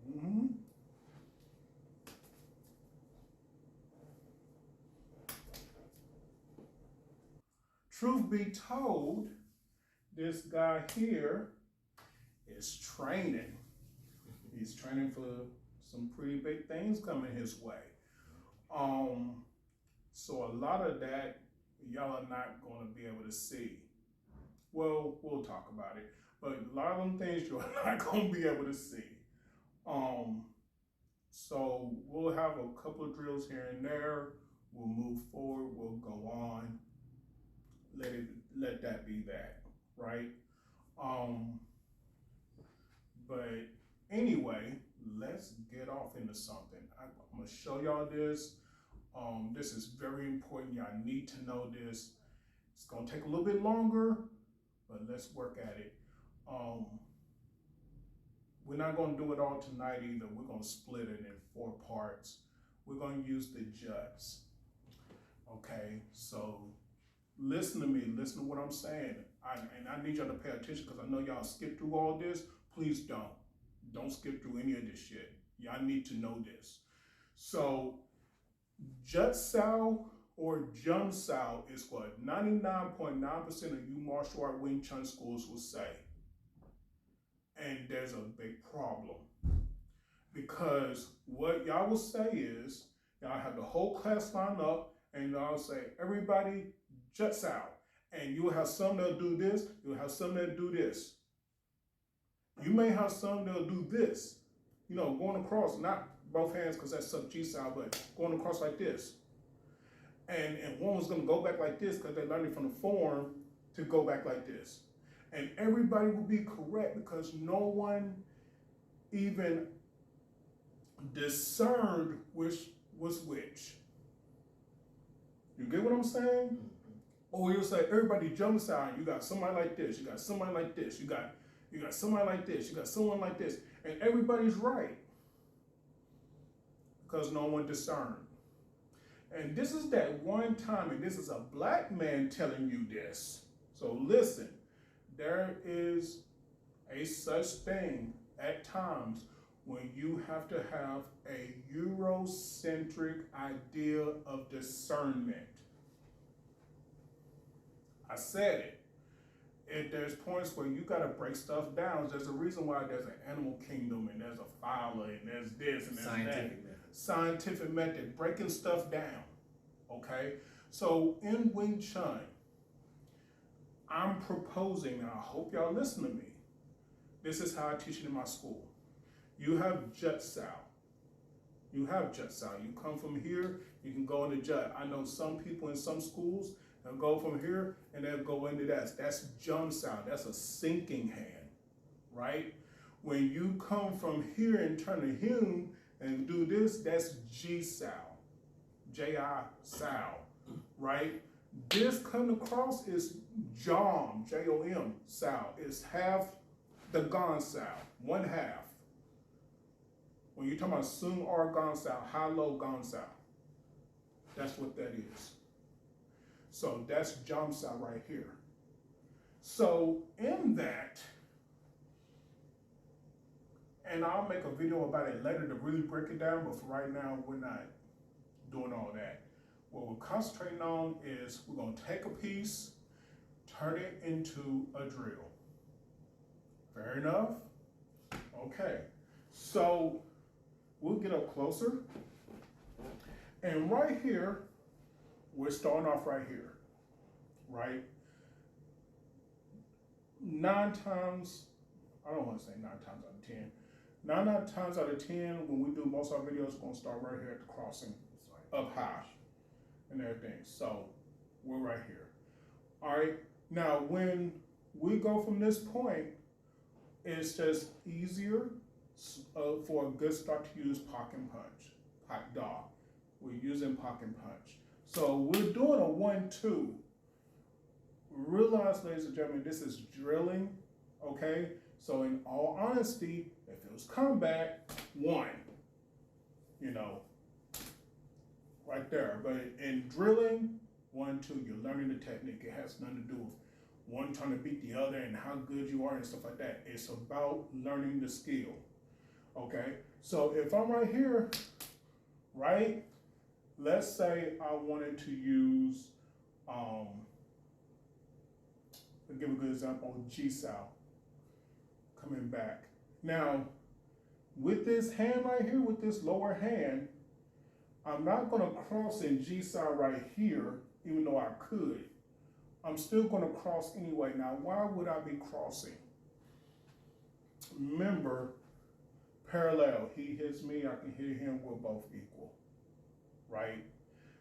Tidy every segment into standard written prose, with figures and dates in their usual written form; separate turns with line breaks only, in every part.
Mm-hmm. Truth be told, this guy here is training. He's training for some pretty big things coming his way. So a lot of that y'all are not going to be able to see. Well, we'll talk about it, but a lot of them things you're not going to be able to see. So we'll have a couple of drills here and there. We'll move forward. We'll go on. Let that be that, right? But anyway, let's get off into something. I'm gonna show y'all this. This is very important. Y'all need to know this. It's gonna take a little bit longer, but let's work at it. We're not gonna do it all tonight either. We're gonna split it in 4 parts. We're gonna use the juts. Okay, so listen to me, listen to what I'm saying. And I need y'all to pay attention because I know y'all skip through all this. Please don't. Don't skip through any of this shit. Y'all need to know this. So, jut sao or jump sao is what 99.9% of you martial art Wing Chun schools will say. And there's a big problem. Because what y'all will say is, y'all have the whole class line up and y'all say, everybody jut sao. And you'll have some that'll do this, you'll have some that'll do this. You may have some that'll do this, you know, going across, not both hands because that's sub G style, but going across like this. And one was gonna go back like this because they learned it from the form to go back like this. And everybody will be correct because no one even discerned which was which. You get what I'm saying? Or you'll say everybody jumps out. You got somebody like this. You got somebody like this. You got somebody like this. You got someone like this, and everybody's right because no one discerned. And this is that one time, and this is a black man telling you this. So listen, there is a such thing at times when you have to have a Eurocentric idea of discernment. I said it. If there's points where you gotta break stuff down, there's a reason why there's an animal kingdom and there's a phyla and there's this and there's
scientific
that.
Method.
Scientific method, breaking stuff down. Okay? So in Wing Chun, I'm proposing, and I hope y'all listen to me. This is how I teach it in my school. You have jut sao. You have jut sao. You come from here, you can go into jut. I know some people in some schools, they'll go from here and they'll go into that. That's jump sao. That's a sinking hand, right? When you come from here and turn to him and do this, that's Ji sao. J-I sao, right? This coming across is Jom, J-O-M sao. It's half the Gon sao, 1/2. When you're talking about Sung Ar Gon sao, high-low Gon sao, that's what that is. So that's jump sao right here. So in that, and I'll make a video about it later to really break it down, but for right now, we're not doing all that. What we're concentrating on is we're gonna take a piece, turn it into a drill. Fair enough? Okay, so we'll get up closer. And right here, we're starting off right here, right? 9 times, I don't want to say 9 times out of 10. 9 times out of 10, when we do most of our videos, we're gonna start right here at the crossing, up high and everything. So we're right here. All right, now when we go from this point, it's just easier for a good start to use Pak and Punch, Pak Da. We're using Pak and Punch. So we're doing a 1-2. Realize, ladies and gentlemen, this is drilling, okay? So in all honesty, if it was combat, 1, you know, right there. But in drilling, 1-2, you're learning the technique. It has nothing to do with one trying to beat the other and how good you are and stuff like that. It's about learning the skill. Okay, so if I'm right here, right, let's say I wanted to use, I'll give a good example, G-Sal, coming back. Now, with this hand right here, with this lower hand, I'm not gonna cross in G-Sal right here, even though I could. I'm still gonna cross anyway. Now, why would I be crossing? Remember, parallel, he hits me, I can hit him, we're both equal, right?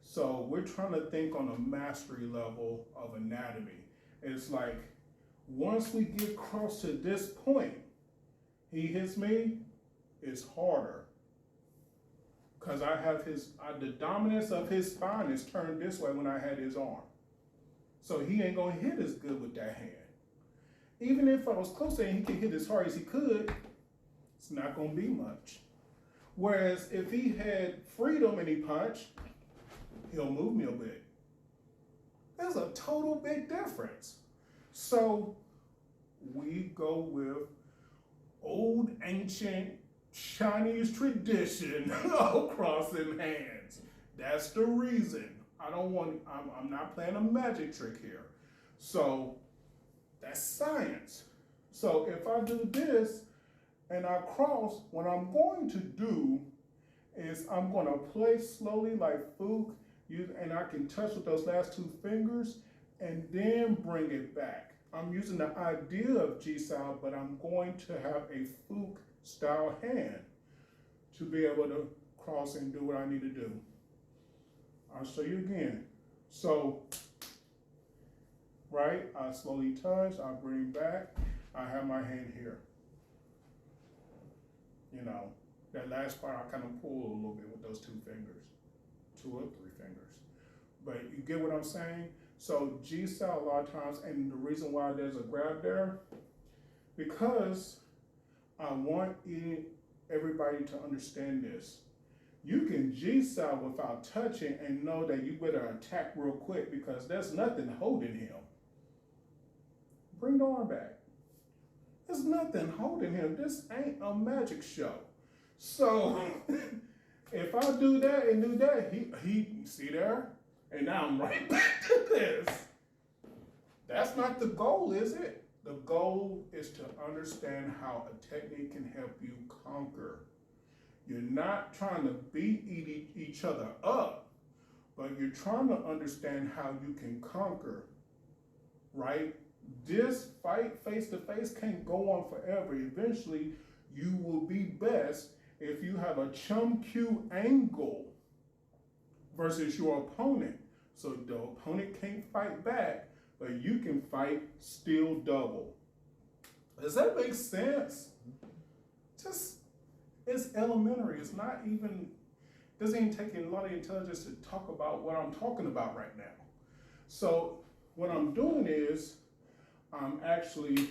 So we're trying to think on a mastery level of anatomy. It's like, once we get across to this point, he hits me, it's harder. Because I have the dominance of his spine is turned this way when I had his arm. So he ain't gonna hit as good with that hand. Even if I was closer and he could hit as hard as he could, it's not gonna be much. Whereas if he had freedom and he punched, he'll move me a bit. There's a total big difference. So we go with old ancient Chinese tradition of crossing hands. That's the reason. I'm not playing a magic trick here. So that's science. So if I do this and I cross, what I'm going to do is I'm going to place slowly like Fook, and I can touch with those last two fingers and then bring it back. I'm using the idea of G-Sal, but I'm going to have a Fook style hand to be able to cross and do what I need to do. I'll show you again. So, right, I slowly touch, I bring back, I have my hand here. You know, that last part I kind of pull a little bit with those two fingers, 2 or 3 fingers. But you get what I'm saying? So G-Sal a lot of times, and the reason why there's a grab there, because I want everybody to understand this. You can G-Sal without touching and know that you better attack real quick because there's nothing holding him. Bring the arm back. There's nothing holding him. This ain't a magic show. So if I do that and do that, he see there? And now I'm right back to this. That's not the goal, is it? The goal is to understand how a technique can help you conquer. You're not trying to beat each other up, but you're trying to understand how you can conquer, right? This fight face to face can't go on forever. Eventually, you will be best if you have a Chum Q angle versus your opponent. So the opponent can't fight back, but you can fight still double. Does that make sense? It's elementary. It's not even, doesn't even take a lot of intelligence to talk about what I'm talking about right now. So what I'm doing is I'm actually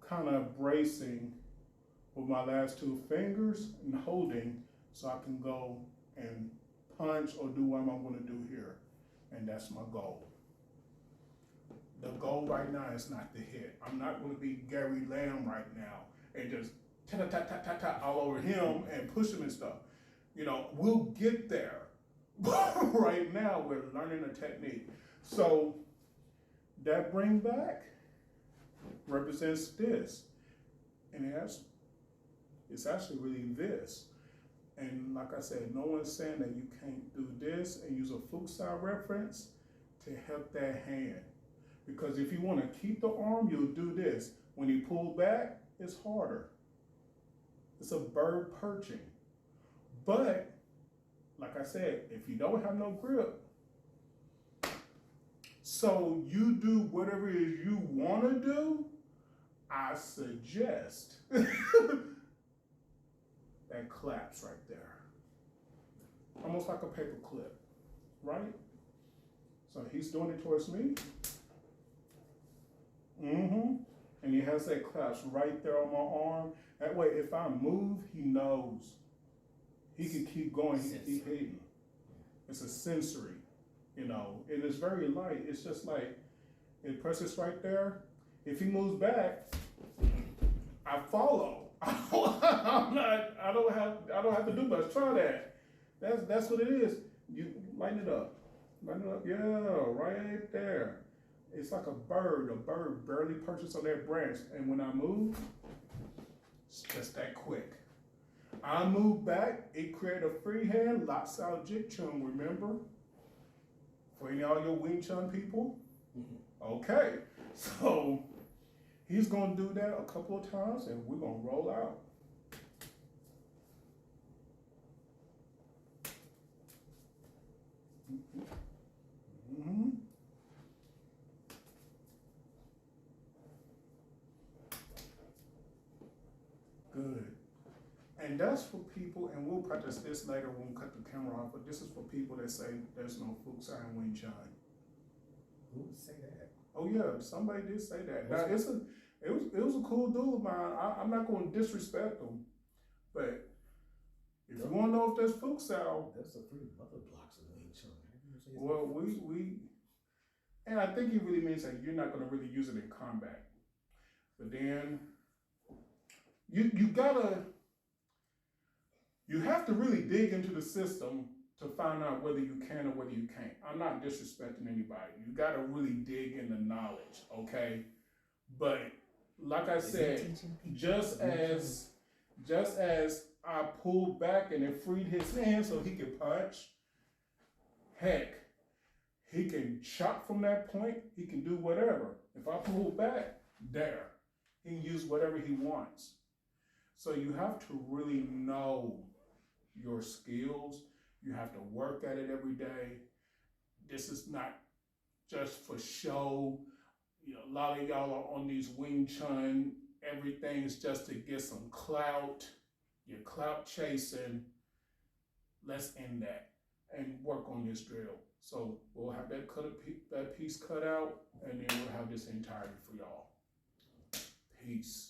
kind of bracing with my last 2 fingers and holding so I can go and punch or do what I'm going to do here. And that's my goal. The goal right now is not to hit. I'm not going to be Gary Lamb right now and just ta-ta-ta-ta-ta all over him and push him and stuff. You know, we'll get there. Right now, we're learning a technique. So that bring back represents this. And it's actually really this. And like I said, no one's saying that you can't do this and use a Fook style reference to help that hand. Because if you want to keep the arm, you'll do this. When you pull back, it's harder. It's a bird perching. But, like I said, if you don't have no grip, so you do whatever it is you want to do, I suggest that claps right there. Almost like a paper clip, right? So he's doing it towards me. And he has that claps right there on my arm. That way, if I move, he knows. He can keep going, he can keep hitting. It's a sensory, you know, and it's very light. It's just like, it presses right there. If he moves back, I follow. I don't have to do much. Try that. That's what it is. You lighten it up. Lighten it up. Yeah, right there. It's like a bird. A bird barely perches on that branch, and when I move, it's just that quick. I move back. It create a free hand, lots out jig chun. Remember, for any all your Wing Chun people. Okay, so he's gonna do that a couple of times, and we're gonna roll out. Mm-hmm. Good. And that's for people, and we'll practice this later when we cut the camera off, but this is for people that say there's no Fuku Sai in Wing Chun.
Who would say that?
Oh yeah, somebody did say that. Now it was a cool dude of mine. I'm not going to disrespect him, but if you want to know if there's Fuku Sai,
That's the 3 mother blocks of Wing Chun.
well and I think he really means that you're not going to really use it in combat. But then you have to really dig into the system to find out whether you can or whether you can't. I'm not disrespecting anybody. You got to really dig in the knowledge, okay? But like I said, just as I pulled back and it freed his hand so he could punch, heck, he can chop from that point. He can do whatever. If I pull back, there, he can use whatever he wants. So you have to really know your skills. You have to work at it every day. This is not just for show. You know, a lot of y'all are on these Wing Chun. Everything's just to get some clout. You're clout chasing. Let's end that and work on this drill. So we'll have that piece cut out, and then we'll have this entirety for y'all. Peace.